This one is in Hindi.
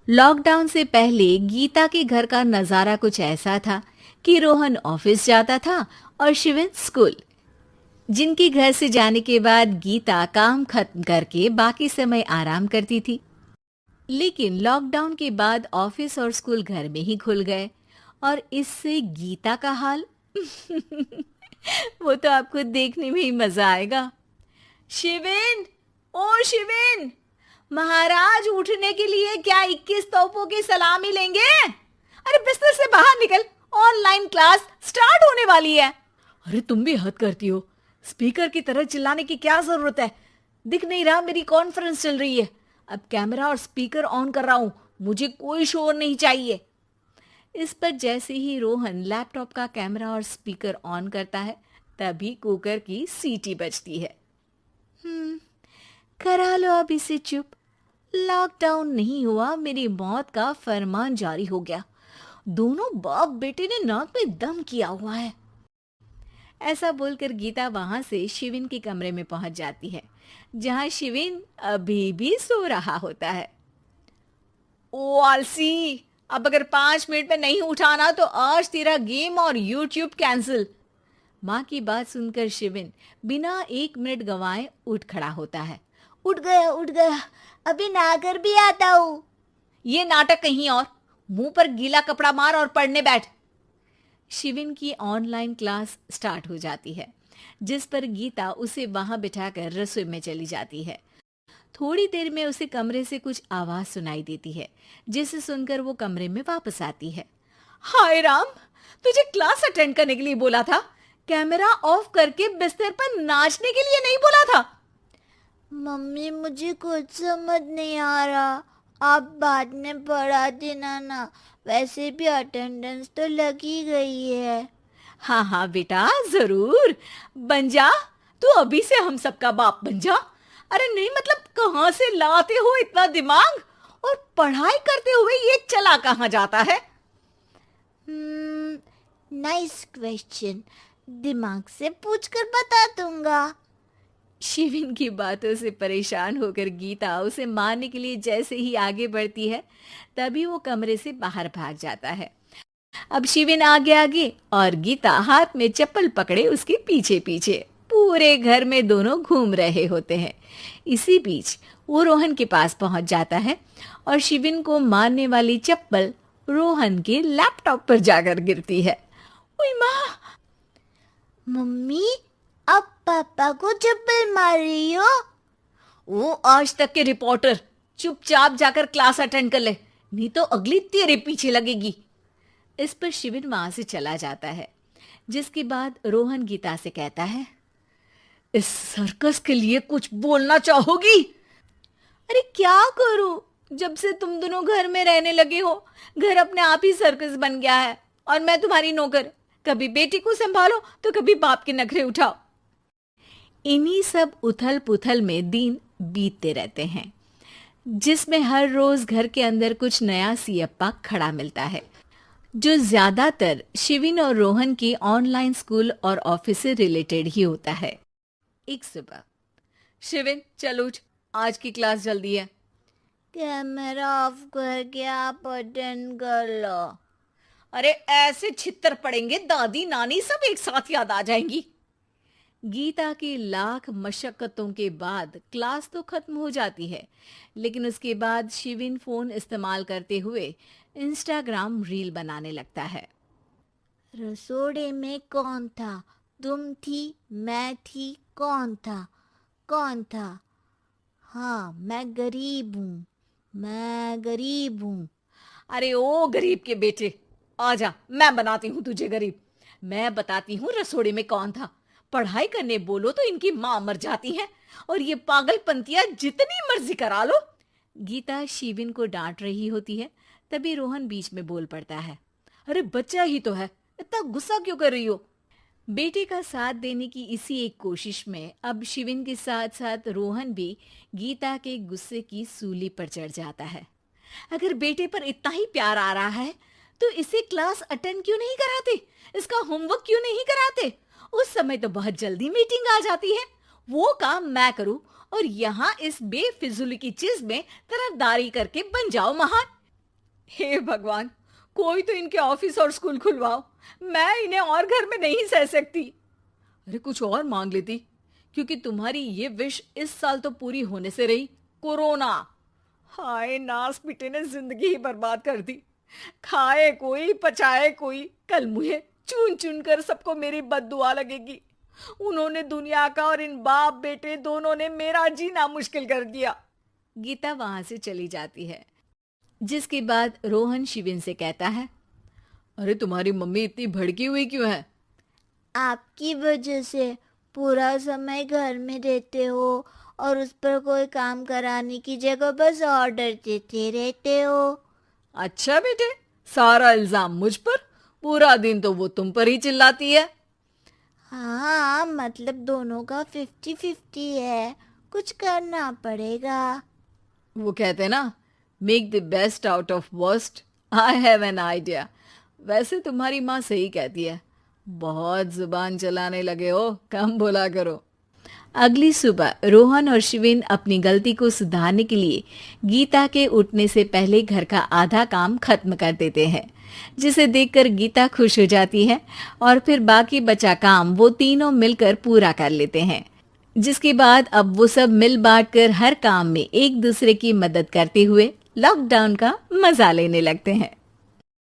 लॉकडाउन से पहले गीता के घर का नजारा कुछ ऐसा था कि रोहन ऑफिस जाता था और शिविन स्कूल। जिनके घर से जाने के बाद गीता काम खत्म करके बाकी समय आराम करती थी। लेकिन लॉकडाउन के बाद ऑफिस और स्कूल घर में ही खुल गए और इससे गीता का हाल वो तो आपको देखने में ही मजा आएगा। शिविन, ओ शिविन, महाराज उठने के लिए क्या 21 तोपों की सलामी लेंगे? अरे बिस्तर से बाहर निकल, ऑनलाइन क्लास स्टार्ट होने वाली है। अरे तुम भी हद करती हो, स्पीकर की तरह चिल्लाने की क्या जरूरत है? दिख नहीं रहा मेरी कॉन्फ्रेंस चल रही है। अब कैमरा और स्पीकर ऑन कर रहा हूं, मुझे कोई शोर नहीं चाहिए। इस पर जैसे ही रोहन लैपटॉप का कैमरा और स्पीकर ऑन करता है तभी कुकर की सीटी बजती है। करा लो अब इसे चुप। लॉकडाउन नहीं हुआ, मेरी मौत का फरमान जारी हो गया। दोनों बाप बेटे ने नाक में दम किया हुआ है। ऐसा बोलकर गीता वहां से शिविन के कमरे में पहुंच जाती है, जहां शिविन अभी भी सो रहा होता है। ओ आलसी, अब अगर 5 मिनट में नहीं उठाना तो आज तेरा गेम और यूट्यूब कैंसिल। माँ की बात सुनकर शिविन बिना 1 मिनट गंवाए उठ खड़ा होता है। उठ गया, अभी नहाकर भी आता हूँ। ये नाटक कहीं और, मुंह पर गीला कपड़ा मार और पढ़ने बैठ। शिविन की ऑनलाइन क्लास स्टार्ट हो जाती है, जिस पर गीता उसे वहां बिठाकर रसोई में चली जाती है। थोड़ी देर में उसे कमरे से कुछ आवाज सुनाई देती है, जिसे सुनकर वो कमरे में वापस आती है। हाय राम, तुझे क्लास अटेंड करने के लिए बोला था, कैमरा ऑफ करके बिस्तर पर नाचने के लिए नहीं बोला था। मम्मी मुझे कुछ समझ नहीं आ रहा, आप बाद में पढ़ा देना ना, वैसे भी अटेंडेंस तो लगी गई है। हाँ हाँ बेटा, जरूर बन जा, तू अभी से हम सबका बाप बन जा। अरे नहीं मतलब कहाँ से लाते हो इतना दिमाग, और पढ़ाई करते हुए ये चला कहाँ जाता है? नाइस क्वेश्चन, दिमाग से पूछकर बता दूंगा। शिविन की बातों से परेशान होकर गीता उसे मारने के लिए जैसे ही आगे बढ़ती है तभी वो कमरे से बाहर भाग जाता है। अब शिविन आगे आगे और गीता हाथ में चप्पल पकड़े उसके पीछे पीछे पूरे घर में दोनों घूम रहे होते हैं। इसी बीच वो रोहन के पास पहुंच जाता है और शिविन को मारने वाली चप्पल रोहन के लैपटॉप पर जाकर गिरती है। ओए माँ! मम्मी, अब पापा को चप्पल मार रही हो? वो आज तक के रिपोर्टर, चुपचाप जाकर क्लास अटेंड कर ले, नहीं तो अगली तेरे पीछे लगेगी। इस पर शिविन वहां से चला जाता है, जिसके बाद रोहन गीता से कहता है, इस सर्कस के लिए कुछ बोलना चाहोगी? अरे क्या करूं, जब से तुम दोनों घर में रहने लगे हो घर अपने आप ही सर्कस बन गया है और मैं तुम्हारी नौकर। कभी बेटी को संभालो तो कभी बाप के नखरे उठाओ। इन्हीं सब उथल पुथल में दिन बीतते रहते हैं, जिसमें हर रोज घर के अंदर कुछ नया सियप्पा खड़ा मिलता है, जो ज्यादातर शिविन और रोहन की ऑनलाइन स्कूल और ऑफिस से रिलेटेड ही होता है। एक सुबह, शिविन चल उठ, आज की क्लास जल्दी है। कैमरा ऑफ करके आप अटेंड कर लो। अरे ऐसे छित्तर पड़ेंगे दादी नानी सब एक साथ याद आ जाएंगी। गीता की लाख मशक्कतों के बाद क्लास तो खत्म हो जाती है, लेकिन उसके बाद शिविन फोन इस्तेमाल करते हुए इंस्टाग्राम रील बनाने लगता है। रसोड़े में कौन था? तुम थी, मैं थी, कौन था? कौन था? हाँ, मैं गरीब हूँ, मैं गरीब हूँ। अरे ओ गरीब के बेटे, आजा, मैं बनाती हूँ तुझे गरीब। मैं बताती हूँ रसोड़े में कौन था। पढ़ाई करने बोलो तो इनकी माँ मर जाती है और ये पागलपंतियां जितनी मर्जी करा लो। गीता शिविन को डांट रही होती है, तभी रोहन बीच में बोल पड़ता है, अरे बच्चा ही तो है, इतना गुस्सा क्यों कर रही हो? बेटे का साथ देने की इसी एक कोशिश में अब शिविन के साथ साथ रोहन भी गीता के गुस्से की सूली पर चढ़ जाता है। अगर बेटे पर इतना ही प्यार आ रहा है तो इसे क्लास अटेंड क्यों नहीं कराते, इसका होमवर्क क्यों नहीं कराते? उस समय तो बहुत जल्दी मीटिंग आ जाती है, वो काम मैं करूं और यहाँ इस बेफिजूल की चीज में तरफदारी करके बन जाओ महान। हे भगवान, कोई तो इनके ऑफिस और स्कूल खुलवाओ, मैं इन्हें और घर में नहीं सह सकती। अरे कुछ और मांग लेती, क्योंकि तुम्हारी ये विश इस साल तो पूरी होने से रही, कोरोना। हाय, नास पिटे ने जिंदगी ही बर्बाद कर दी। खाए कोई पचाए कोई, कल मुझे चुन चुन कर सबको मेरी बद्दुआ लगेगी। उन्होंने दुनिया का और इन बाप बेटे दोनों ने मेरा जीना मुश्किल कर दिया। गीता वहां से चली जाती है, जिसके बाद रोहन शिविन से कहता है, अरे तुम्हारी मम्मी इतनी भड़की हुई क्यों है? आपकी वजह से पूरा समय घर में रहते हो और उस पर कोई काम कराने की जगह बस ऑर्डर देते रहते हो। अच्छा बेटे, सारा इल्जाम मुझ पर? पूरा दिन तो वो तुम पर ही चिल्लाती है। हाँ, मतलब दोनों का 50-50 है, कुछ करना पड़ेगा। वो कहते ना, make the best out of worst. I have an idea. वैसे तुम्हारी माँ सही कहती है, बहुत जुबान चलाने लगे हो, कम बोला करो। अगली सुबह रोहन और शिविन अपनी गलती को सुधारने के लिए गीता के उठने से पहले घर का आधा काम खत्म कर देते हैं, जिसे देखकर गीता खुश हो जाती है और फिर बाकी बचा काम वो तीनों मिलकर पूरा कर लेते हैं। जिसके बाद अब वो सब मिल बांट कर हर काम में एक दूसरे की मदद करते हुए लॉकडाउन का मजा लेने लगते हैं।